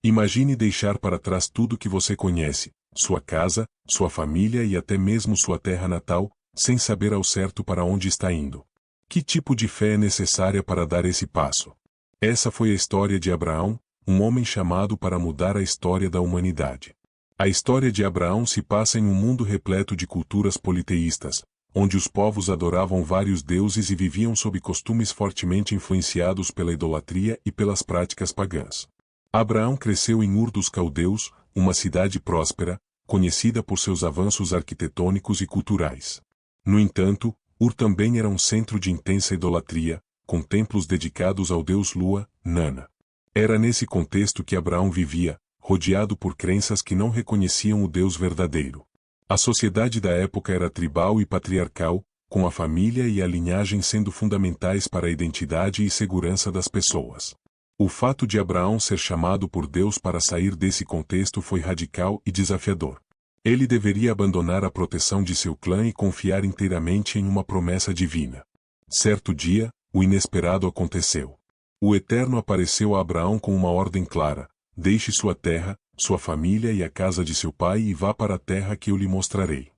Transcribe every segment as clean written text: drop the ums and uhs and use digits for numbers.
Imagine deixar para trás tudo que você conhece, sua casa, sua família e até mesmo sua terra natal, sem saber ao certo para onde está indo. Que tipo de fé é necessária para dar esse passo? Essa foi a história de Abraão, um homem chamado para mudar a história da humanidade. A história de Abraão se passa em um mundo repleto de culturas politeístas, onde os povos adoravam vários deuses e viviam sob costumes fortemente influenciados pela idolatria e pelas práticas pagãs. Abraão cresceu em Ur dos Caldeus, uma cidade próspera, conhecida por seus avanços arquitetônicos e culturais. No entanto, Ur também era um centro de intensa idolatria, com templos dedicados ao deus Lua, Nana. Era nesse contexto que Abraão vivia, rodeado por crenças que não reconheciam o Deus verdadeiro. A sociedade da época era tribal e patriarcal, com a família e a linhagem sendo fundamentais para a identidade e segurança das pessoas. O fato de Abraão ser chamado por Deus para sair desse contexto foi radical e desafiador. Ele deveria abandonar a proteção de seu clã e confiar inteiramente em uma promessa divina. Certo dia, o inesperado aconteceu. O Eterno apareceu a Abraão com uma ordem clara: deixe sua terra, sua família e a casa de seu pai e vá para a terra que eu lhe mostrarei.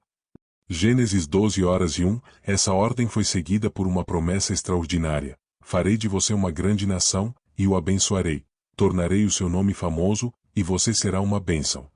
Gênesis 12:1. Essa ordem foi seguida por uma promessa extraordinária: farei de você uma grande nação, e o abençoarei, tornarei o seu nome famoso, e você será uma bênção.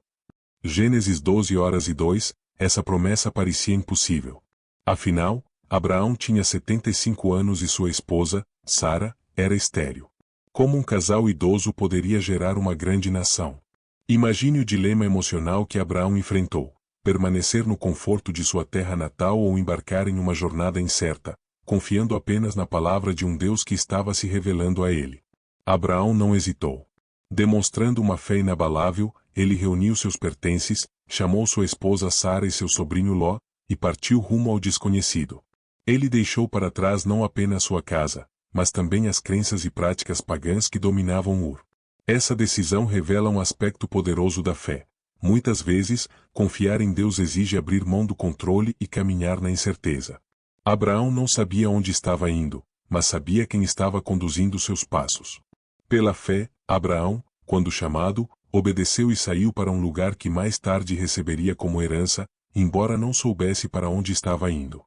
Gênesis 12:2. Essa promessa parecia impossível. Afinal, Abraão tinha 75 anos e sua esposa, Sara, era estéril. Como um casal idoso poderia gerar uma grande nação? Imagine o dilema emocional que Abraão enfrentou: permanecer no conforto de sua terra natal ou embarcar em uma jornada incerta, confiando apenas na palavra de um Deus que estava se revelando a ele. Abraão não hesitou. Demonstrando uma fé inabalável, ele reuniu seus pertences, chamou sua esposa Sara e seu sobrinho Ló, e partiu rumo ao desconhecido. Ele deixou para trás não apenas sua casa, mas também as crenças e práticas pagãs que dominavam Ur. Essa decisão revela um aspecto poderoso da fé. Muitas vezes, confiar em Deus exige abrir mão do controle e caminhar na incerteza. Abraão não sabia onde estava indo, mas sabia quem estava conduzindo seus passos. Pela fé, Abraão, quando chamado, obedeceu e saiu para um lugar que mais tarde receberia como herança, embora não soubesse para onde estava indo.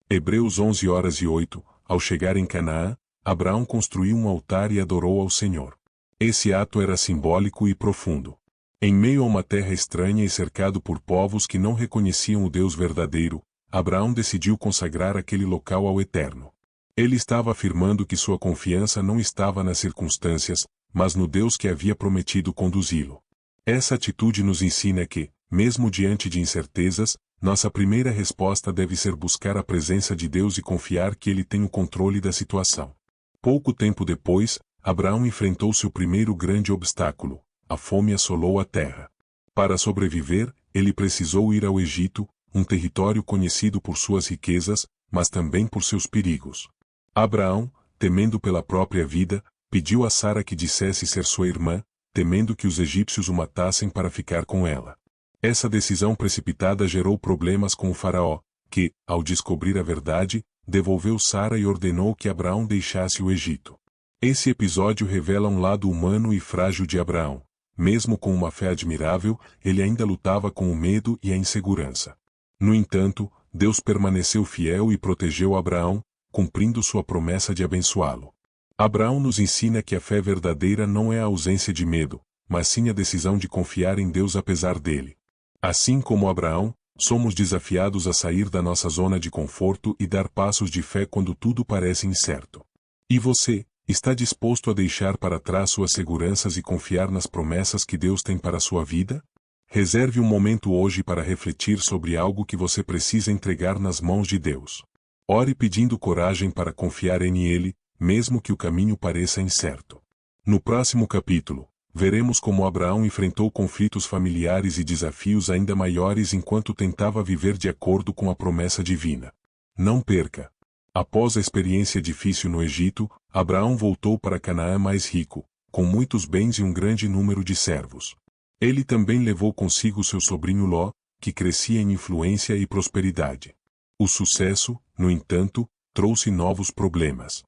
Hebreus 11:8. Ao chegar em Canaã, Abraão construiu um altar e adorou ao Senhor. Esse ato era simbólico e profundo. Em meio a uma terra estranha e cercado por povos que não reconheciam o Deus verdadeiro, Abraão decidiu consagrar aquele local ao Eterno. Ele estava afirmando que sua confiança não estava nas circunstâncias, mas no Deus que havia prometido conduzi-lo. Essa atitude nos ensina que, mesmo diante de incertezas, nossa primeira resposta deve ser buscar a presença de Deus e confiar que Ele tem o controle da situação. Pouco tempo depois, Abraão enfrentou seu primeiro grande obstáculo: a fome assolou a terra. Para sobreviver, ele precisou ir ao Egito, um território conhecido por suas riquezas, mas também por seus perigos. Abraão, temendo pela própria vida, pediu a Sara que dissesse ser sua irmã, temendo que os egípcios o matassem para ficar com ela. Essa decisão precipitada gerou problemas com o faraó, que, ao descobrir a verdade, devolveu Sara e ordenou que Abraão deixasse o Egito. Esse episódio revela um lado humano e frágil de Abraão. Mesmo com uma fé admirável, ele ainda lutava com o medo e a insegurança. No entanto, Deus permaneceu fiel e protegeu Abraão, cumprindo sua promessa de abençoá-lo. Abraão nos ensina que a fé verdadeira não é a ausência de medo, mas sim a decisão de confiar em Deus apesar dele. Assim como Abraão, somos desafiados a sair da nossa zona de conforto e dar passos de fé quando tudo parece incerto. E você, está disposto a deixar para trás suas seguranças e confiar nas promessas que Deus tem para a sua vida? Reserve um momento hoje para refletir sobre algo que você precisa entregar nas mãos de Deus. Ore pedindo coragem para confiar em Ele, mesmo que o caminho pareça incerto. No próximo capítulo, veremos como Abraão enfrentou conflitos familiares e desafios ainda maiores enquanto tentava viver de acordo com a promessa divina. Não perca! Após a experiência difícil no Egito, Abraão voltou para Canaã mais rico, com muitos bens e um grande número de servos. Ele também levou consigo seu sobrinho Ló, que crescia em influência e prosperidade. O sucesso, no entanto, trouxe novos problemas.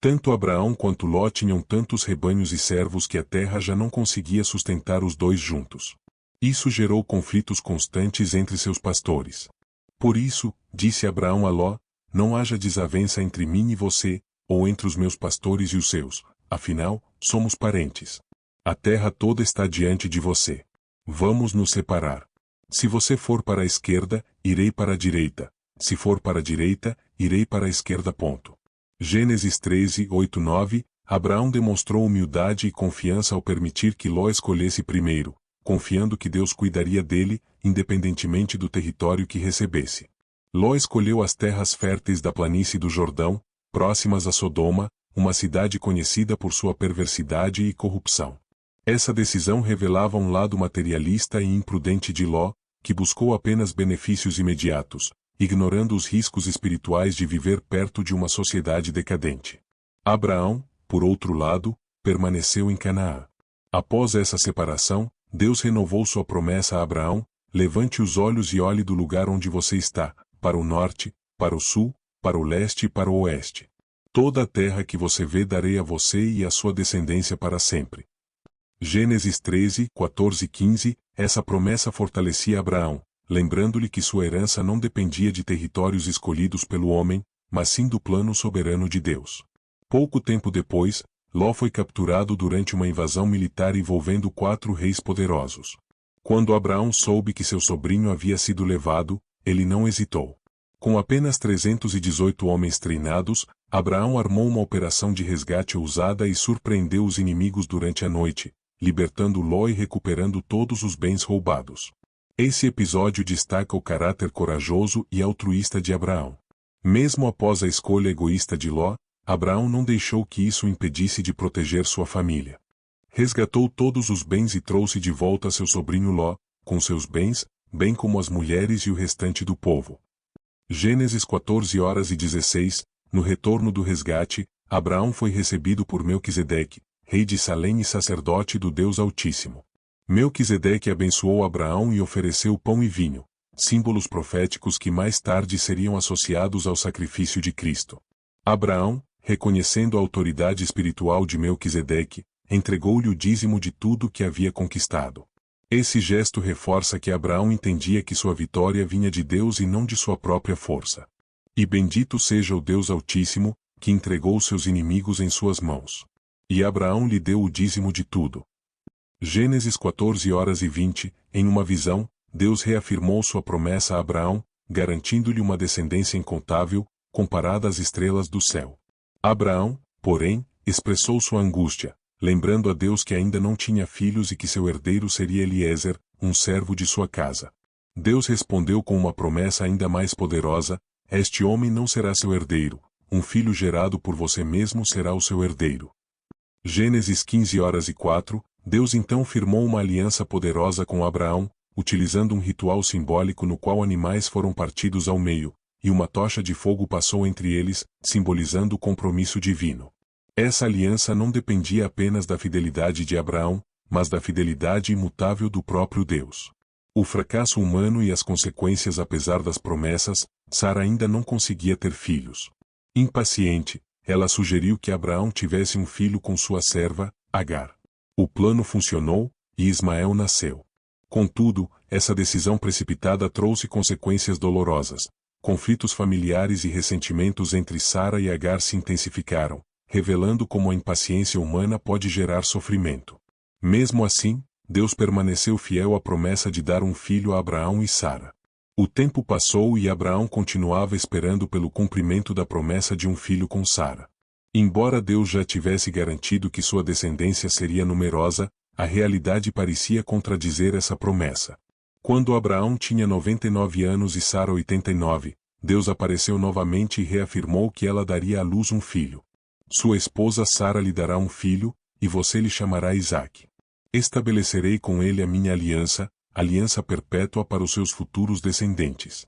Tanto Abraão quanto Ló tinham tantos rebanhos e servos que a terra já não conseguia sustentar os dois juntos. Isso gerou conflitos constantes entre seus pastores. Por isso, disse Abraão a Ló, não haja desavença entre mim e você, ou entre os meus pastores e os seus, afinal, somos parentes. A terra toda está diante de você. Vamos nos separar. Se você for para a esquerda, irei para a direita. Se for para a direita, irei para a esquerda. Gênesis 13, 8, 9, Abraão demonstrou humildade e confiança ao permitir que Ló escolhesse primeiro, confiando que Deus cuidaria dele, independentemente do território que recebesse. Ló escolheu as terras férteis da planície do Jordão, próximas a Sodoma, uma cidade conhecida por sua perversidade e corrupção. Essa decisão revelava um lado materialista e imprudente de Ló, que buscou apenas benefícios imediatos, ignorando os riscos espirituais de viver perto de uma sociedade decadente. Abraão, por outro lado, permaneceu em Canaã. Após essa separação, Deus renovou sua promessa a Abraão: levante os olhos e olhe do lugar onde você está, para o norte, para o sul, para o leste e para o oeste. Toda a terra que você vê darei a você e à sua descendência para sempre. Gênesis 13, 14 e 15, essa promessa fortalecia Abraão, lembrando-lhe que sua herança não dependia de territórios escolhidos pelo homem, mas sim do plano soberano de Deus. Pouco tempo depois, Ló foi capturado durante uma invasão militar envolvendo 4 reis poderosos. Quando Abraão soube que seu sobrinho havia sido levado, ele não hesitou. Com apenas 318 homens treinados, Abraão armou uma operação de resgate ousada e surpreendeu os inimigos durante a noite, libertando Ló e recuperando todos os bens roubados. Esse episódio destaca o caráter corajoso e altruísta de Abraão. Mesmo após a escolha egoísta de Ló, Abraão não deixou que isso o impedisse de proteger sua família. Resgatou todos os bens e trouxe de volta seu sobrinho Ló, com seus bens, bem como as mulheres e o restante do povo. Gênesis 14:16, no retorno do resgate, Abraão foi recebido por Melquisedeque, rei de Salém e sacerdote do Deus Altíssimo. Melquisedeque abençoou Abraão e ofereceu pão e vinho, símbolos proféticos que mais tarde seriam associados ao sacrifício de Cristo. Abraão, reconhecendo a autoridade espiritual de Melquisedeque, entregou-lhe o dízimo de tudo que havia conquistado. Esse gesto reforça que Abraão entendia que sua vitória vinha de Deus e não de sua própria força. E bendito seja o Deus Altíssimo, que entregou seus inimigos em suas mãos. E Abraão lhe deu o dízimo de tudo. Gênesis 14:20, em uma visão, Deus reafirmou sua promessa a Abraão, garantindo-lhe uma descendência incontável, comparada às estrelas do céu. Abraão, porém, expressou sua angústia, lembrando a Deus que ainda não tinha filhos e que seu herdeiro seria Eliezer, um servo de sua casa. Deus respondeu com uma promessa ainda mais poderosa: este homem não será seu herdeiro, um filho gerado por você mesmo será o seu herdeiro. Gênesis 15:4, Deus então firmou uma aliança poderosa com Abraão, utilizando um ritual simbólico no qual animais foram partidos ao meio, e uma tocha de fogo passou entre eles, simbolizando o compromisso divino. Essa aliança não dependia apenas da fidelidade de Abraão, mas da fidelidade imutável do próprio Deus. O fracasso humano e as consequências apesar das promessas, Sara ainda não conseguia ter filhos. Impaciente, ela sugeriu que Abraão tivesse um filho com sua serva, Agar. O plano funcionou, e Ismael nasceu. Contudo, essa decisão precipitada trouxe consequências dolorosas. Conflitos familiares e ressentimentos entre Sara e Agar se intensificaram, revelando como a impaciência humana pode gerar sofrimento. Mesmo assim, Deus permaneceu fiel à promessa de dar um filho a Abraão e Sara. O tempo passou e Abraão continuava esperando pelo cumprimento da promessa de um filho com Sara. Embora Deus já tivesse garantido que sua descendência seria numerosa, a realidade parecia contradizer essa promessa. Quando Abraão tinha 99 anos e Sara 89, Deus apareceu novamente e reafirmou que ela daria à luz um filho. Sua esposa Sara lhe dará um filho, e você lhe chamará Isaque. Estabelecerei com ele a minha aliança, aliança perpétua para os seus futuros descendentes.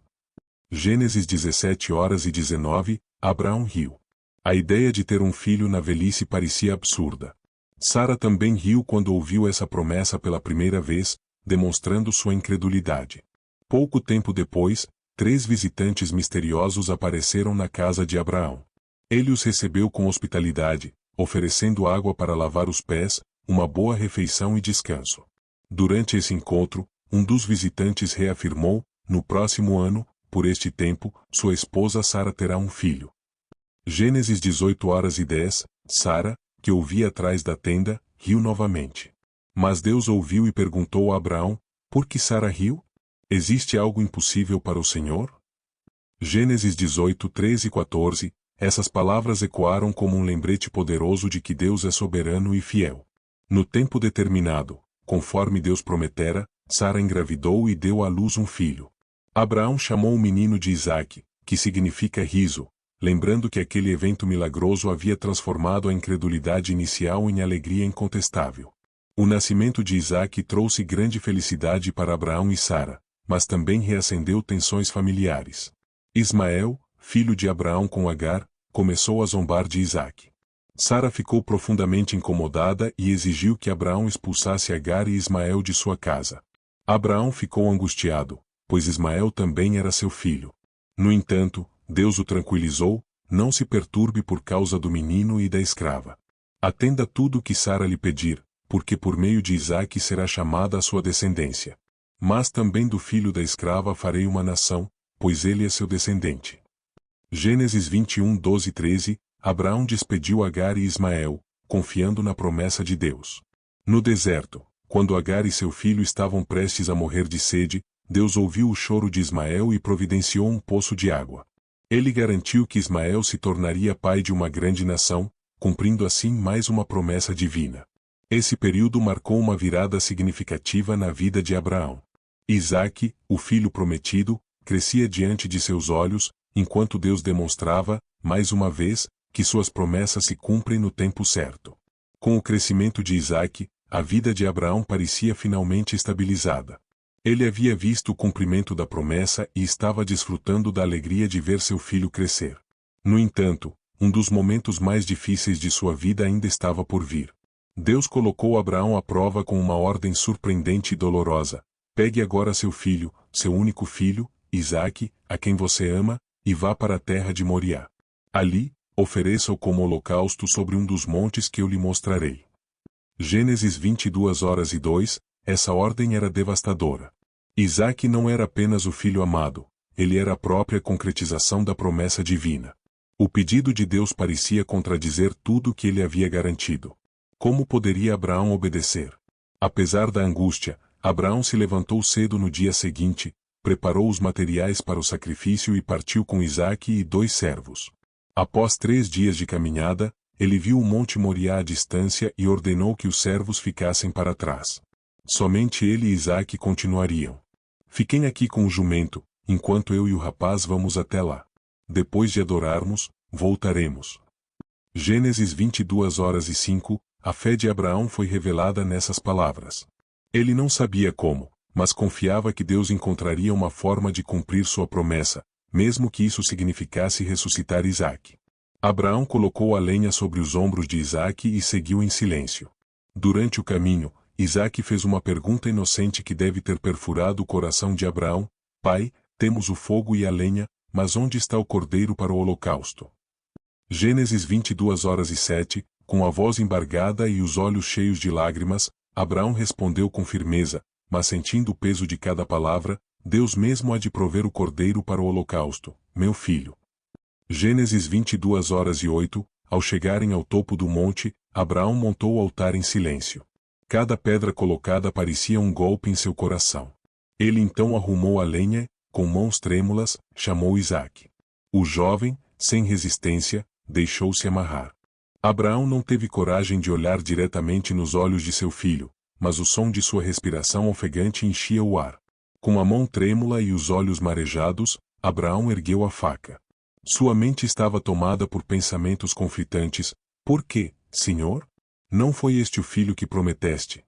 Gênesis 17:19, Abraão riu. A ideia de ter um filho na velhice parecia absurda. Sara também riu quando ouviu essa promessa pela primeira vez, demonstrando sua incredulidade. Pouco tempo depois, 3 visitantes misteriosos apareceram na casa de Abraão. Ele os recebeu com hospitalidade, oferecendo água para lavar os pés, uma boa refeição e descanso. Durante esse encontro, um dos visitantes reafirmou: no próximo ano, por este tempo, sua esposa Sara terá um filho. Gênesis 18:10, Sara, que ouvia atrás da tenda, riu novamente. Mas Deus ouviu e perguntou a Abraão: por que Sara riu? Existe algo impossível para o Senhor? Gênesis 18:13 e 14, essas palavras ecoaram como um lembrete poderoso de que Deus é soberano e fiel. No tempo determinado, conforme Deus prometera, Sara engravidou e deu à luz um filho. Abraão chamou o menino de Isaque, que significa riso, lembrando que aquele evento milagroso havia transformado a incredulidade inicial em alegria incontestável. O nascimento de Isaque trouxe grande felicidade para Abraão e Sara, mas também reacendeu tensões familiares. Ismael, filho de Abraão com Agar, começou a zombar de Isaque. Sara ficou profundamente incomodada e exigiu que Abraão expulsasse Agar e Ismael de sua casa. Abraão ficou angustiado, pois Ismael também era seu filho. No entanto, Deus o tranquilizou: não se perturbe por causa do menino e da escrava. Atenda tudo o que Sara lhe pedir, porque por meio de Isaque será chamada a sua descendência. Mas também do filho da escrava farei uma nação, pois ele é seu descendente. Gênesis 21:12 e 13, Abraão despediu Agar e Ismael, confiando na promessa de Deus. No deserto, quando Agar e seu filho estavam prestes a morrer de sede, Deus ouviu o choro de Ismael e providenciou um poço de água. Ele garantiu que Ismael se tornaria pai de uma grande nação, cumprindo assim mais uma promessa divina. Esse período marcou uma virada significativa na vida de Abraão. Isaque, o filho prometido, crescia diante de seus olhos, enquanto Deus demonstrava, mais uma vez, que suas promessas se cumprem no tempo certo. Com o crescimento de Isaque, a vida de Abraão parecia finalmente estabilizada. Ele havia visto o cumprimento da promessa e estava desfrutando da alegria de ver seu filho crescer. No entanto, um dos momentos mais difíceis de sua vida ainda estava por vir. Deus colocou Abraão à prova com uma ordem surpreendente e dolorosa: pegue agora seu filho, seu único filho, Isaque, a quem você ama, e vá para a terra de Moriá. Ali, ofereça-o como holocausto sobre um dos montes que eu lhe mostrarei. Gênesis 22:2, essa ordem era devastadora. Isaque não era apenas o filho amado, ele era a própria concretização da promessa divina. O pedido de Deus parecia contradizer tudo o que ele havia garantido. Como poderia Abraão obedecer? Apesar da angústia, Abraão se levantou cedo no dia seguinte, preparou os materiais para o sacrifício e partiu com Isaque e 2 servos. Após 3 dias de caminhada, ele viu o Monte Moriá à distância e ordenou que os servos ficassem para trás. Somente ele e Isaque continuariam. Fiquem aqui com o jumento, enquanto eu e o rapaz vamos até lá. Depois de adorarmos, voltaremos. Gênesis 22:05, a fé de Abraão foi revelada nessas palavras. Ele não sabia como, mas confiava que Deus encontraria uma forma de cumprir sua promessa, mesmo que isso significasse ressuscitar Isaque. Abraão colocou a lenha sobre os ombros de Isaque e seguiu em silêncio. Durante o caminho, Isaque fez uma pergunta inocente que deve ter perfurado o coração de Abraão: pai, temos o fogo e a lenha, mas onde está o cordeiro para o holocausto? Gênesis 22:07, com a voz embargada e os olhos cheios de lágrimas, Abraão respondeu com firmeza, mas sentindo o peso de cada palavra: Deus mesmo há de prover o cordeiro para o holocausto, meu filho. Gênesis 22:08, ao chegarem ao topo do monte, Abraão montou o altar em silêncio. Cada pedra colocada parecia um golpe em seu coração. Ele então arrumou a lenha, com mãos trêmulas, chamou Isaque. O jovem, sem resistência, deixou-se amarrar. Abraão não teve coragem de olhar diretamente nos olhos de seu filho, mas o som de sua respiração ofegante enchia o ar. Com a mão trêmula e os olhos marejados, Abraão ergueu a faca. Sua mente estava tomada por pensamentos conflitantes: por quê, Senhor? Não foi este o filho que prometeste?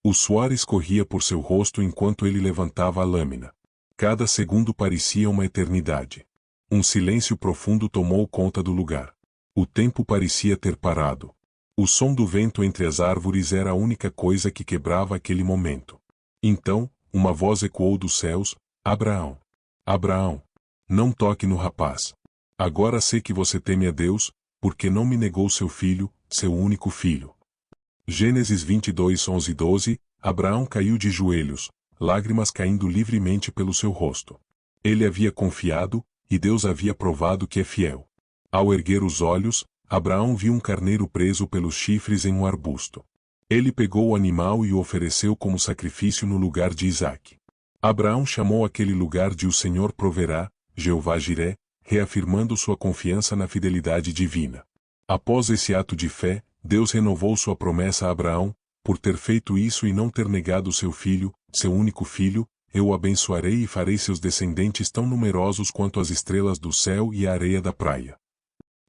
O suor escorria por seu rosto enquanto ele levantava a lâmina. Cada segundo parecia uma eternidade. Um silêncio profundo tomou conta do lugar. O tempo parecia ter parado. O som do vento entre as árvores era a única coisa que quebrava aquele momento. Então, uma voz ecoou dos céus: Abraão! Abraão! Não toque no rapaz. Agora sei que você teme a Deus, porque não me negou seu filho, seu único filho. Gênesis 22, 11 e 12, Abraão caiu de joelhos, lágrimas caindo livremente pelo seu rosto. Ele havia confiado, e Deus havia provado que é fiel. Ao erguer os olhos, Abraão viu um carneiro preso pelos chifres em um arbusto. Ele pegou o animal e o ofereceu como sacrifício no lugar de Isaque. Abraão chamou aquele lugar de O Senhor Proverá, Jeová Jiré, reafirmando sua confiança na fidelidade divina. Após esse ato de fé, Deus renovou sua promessa a Abraão: por ter feito isso e não ter negado seu filho, seu único filho, eu o abençoarei e farei seus descendentes tão numerosos quanto as estrelas do céu e a areia da praia.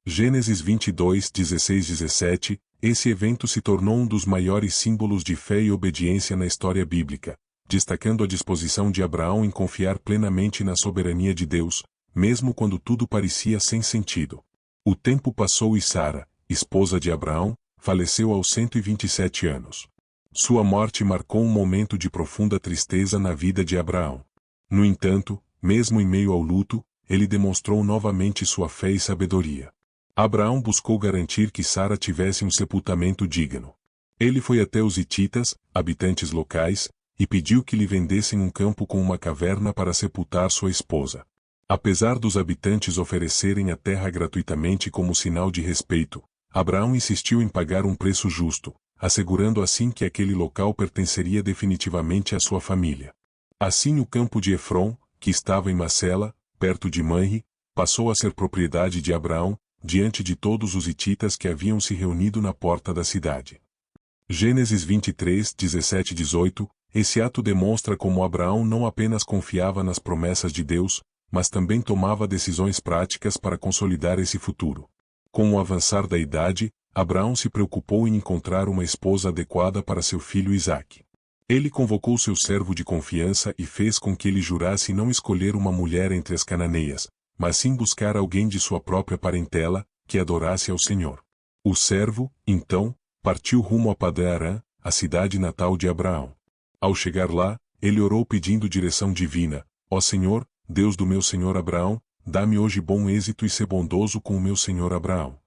Gênesis 22, 16 e 17, esse evento se tornou um dos maiores símbolos de fé e obediência na história bíblica, destacando a disposição de Abraão em confiar plenamente na soberania de Deus, mesmo quando tudo parecia sem sentido. O tempo passou e Sara, esposa de Abraão, faleceu aos 127 anos. Sua morte marcou um momento de profunda tristeza na vida de Abraão. No entanto, mesmo em meio ao luto, ele demonstrou novamente sua fé e sabedoria. Abraão buscou garantir que Sara tivesse um sepultamento digno. Ele foi até os hititas, habitantes locais, e pediu que lhe vendessem um campo com uma caverna para sepultar sua esposa. Apesar dos habitantes oferecerem a terra gratuitamente como sinal de respeito, Abraão insistiu em pagar um preço justo, assegurando assim que aquele local pertenceria definitivamente à sua família. Assim o campo de Efron, que estava em Macela, perto de Manre, passou a ser propriedade de Abraão, diante de todos os hititas que haviam se reunido na porta da cidade. Gênesis 23, 17 e 18, esse ato demonstra como Abraão não apenas confiava nas promessas de Deus, mas também tomava decisões práticas para consolidar esse futuro. Com o avançar da idade, Abraão se preocupou em encontrar uma esposa adequada para seu filho Isaque. Ele convocou seu servo de confiança e fez com que ele jurasse não escolher uma mulher entre as cananeias, mas sim buscar alguém de sua própria parentela, que adorasse ao Senhor. O servo, então, partiu rumo a Padã-Arã, a cidade natal de Abraão. Ao chegar lá, ele orou pedindo direção divina: ó Senhor, Deus do meu senhor Abraão, dá-me hoje bom êxito e ser bondoso com o meu senhor Abraão.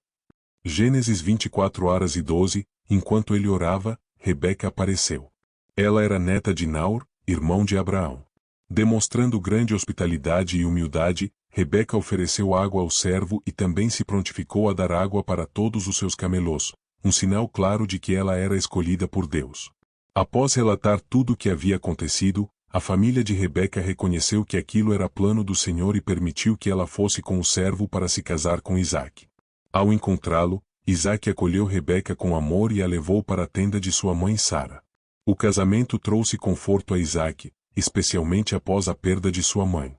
Gênesis 24 horas e 12, enquanto ele orava, Rebeca apareceu. Ela era neta de Naor, irmão de Abraão. Demonstrando grande hospitalidade e humildade, Rebeca ofereceu água ao servo e também se prontificou a dar água para todos os seus camelôs, um sinal claro de que ela era escolhida por Deus. Após relatar tudo o que havia acontecido, a família de Rebeca reconheceu que aquilo era plano do Senhor e permitiu que ela fosse com o servo para se casar com Isaque. Ao encontrá-lo, Isaque acolheu Rebeca com amor e a levou para a tenda de sua mãe Sara. O casamento trouxe conforto a Isaque, especialmente após a perda de sua mãe.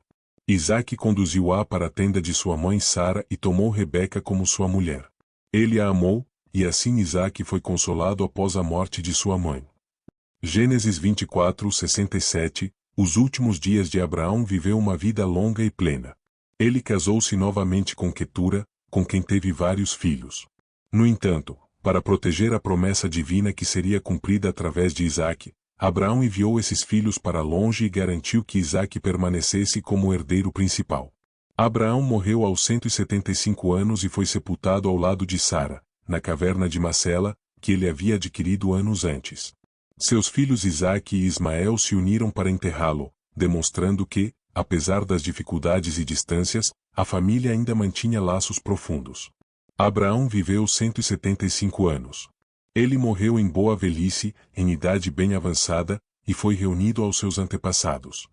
Isaque conduziu-a para a tenda de sua mãe Sara e tomou Rebeca como sua mulher. Ele a amou, e assim Isaque foi consolado após a morte de sua mãe. Gênesis 24, 67, os últimos dias de Abraão viveu uma vida longa e plena. Ele casou-se novamente com Quetura, com quem teve vários filhos. No entanto, para proteger a promessa divina que seria cumprida através de Isaque, Abraão enviou esses filhos para longe e garantiu que Isaque permanecesse como o herdeiro principal. Abraão morreu aos 175 anos e foi sepultado ao lado de Sara, na caverna de Macela, que ele havia adquirido anos antes. Seus filhos Isaque e Ismael se uniram para enterrá-lo, demonstrando que, apesar das dificuldades e distâncias, a família ainda mantinha laços profundos. Abraão viveu 175 anos. Ele morreu em boa velhice, em idade bem avançada, e foi reunido aos seus antepassados.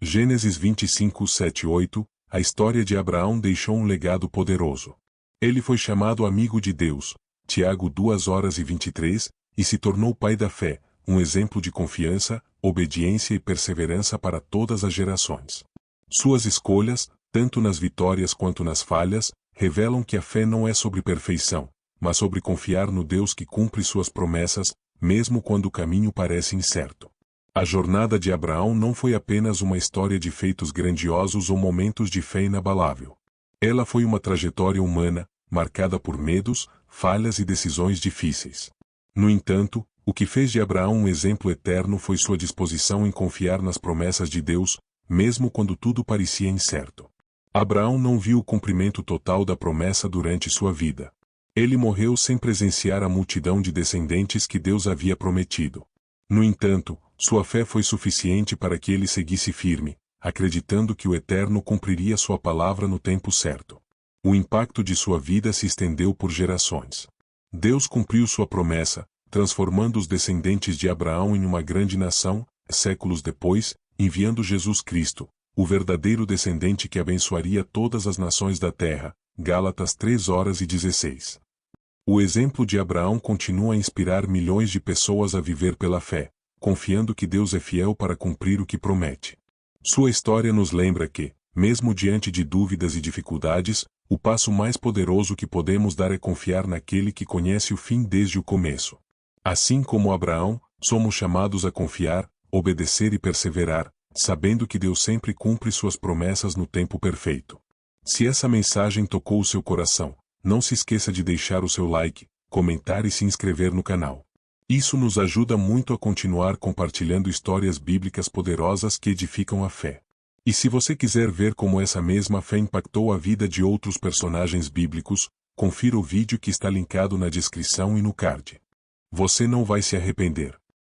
Gênesis 25, 7 e 8, a história de Abraão deixou um legado poderoso. Ele foi chamado amigo de Deus, Tiago 2 horas e 23, e se tornou pai da fé, um exemplo de confiança, obediência e perseverança para todas as gerações. Suas escolhas, tanto nas vitórias quanto nas falhas, revelam que a fé não é sobre perfeição, mas sobre confiar no Deus que cumpre suas promessas, mesmo quando o caminho parece incerto. A jornada de Abraão não foi apenas uma história de feitos grandiosos ou momentos de fé inabalável. Ela foi uma trajetória humana, marcada por medos, falhas e decisões difíceis. No entanto, o que fez de Abraão um exemplo eterno foi sua disposição em confiar nas promessas de Deus, mesmo quando tudo parecia incerto. Abraão não viu o cumprimento total da promessa durante sua vida. Ele morreu sem presenciar a multidão de descendentes que Deus havia prometido. No entanto, sua fé foi suficiente para que ele seguisse firme, acreditando que o Eterno cumpriria sua palavra no tempo certo. O impacto de sua vida se estendeu por gerações. Deus cumpriu sua promessa, transformando os descendentes de Abraão em uma grande nação, séculos depois, enviando Jesus Cristo, o verdadeiro descendente que abençoaria todas as nações da terra. Gálatas 3:16. O exemplo de Abraão continua a inspirar milhões de pessoas a viver pela fé, confiando que Deus é fiel para cumprir o que promete. Sua história nos lembra que, mesmo diante de dúvidas e dificuldades, o passo mais poderoso que podemos dar é confiar naquele que conhece o fim desde o começo. Assim como Abraão, somos chamados a confiar, obedecer e perseverar, sabendo que Deus sempre cumpre suas promessas no tempo perfeito. Se essa mensagem tocou o seu coração, não se esqueça de deixar o seu like, comentar e se inscrever no canal. Isso nos ajuda muito a continuar compartilhando histórias bíblicas poderosas que edificam a fé. E se você quiser ver como essa mesma fé impactou a vida de outros personagens bíblicos, confira o vídeo que está linkado na descrição e no card. Você não vai se arrepender.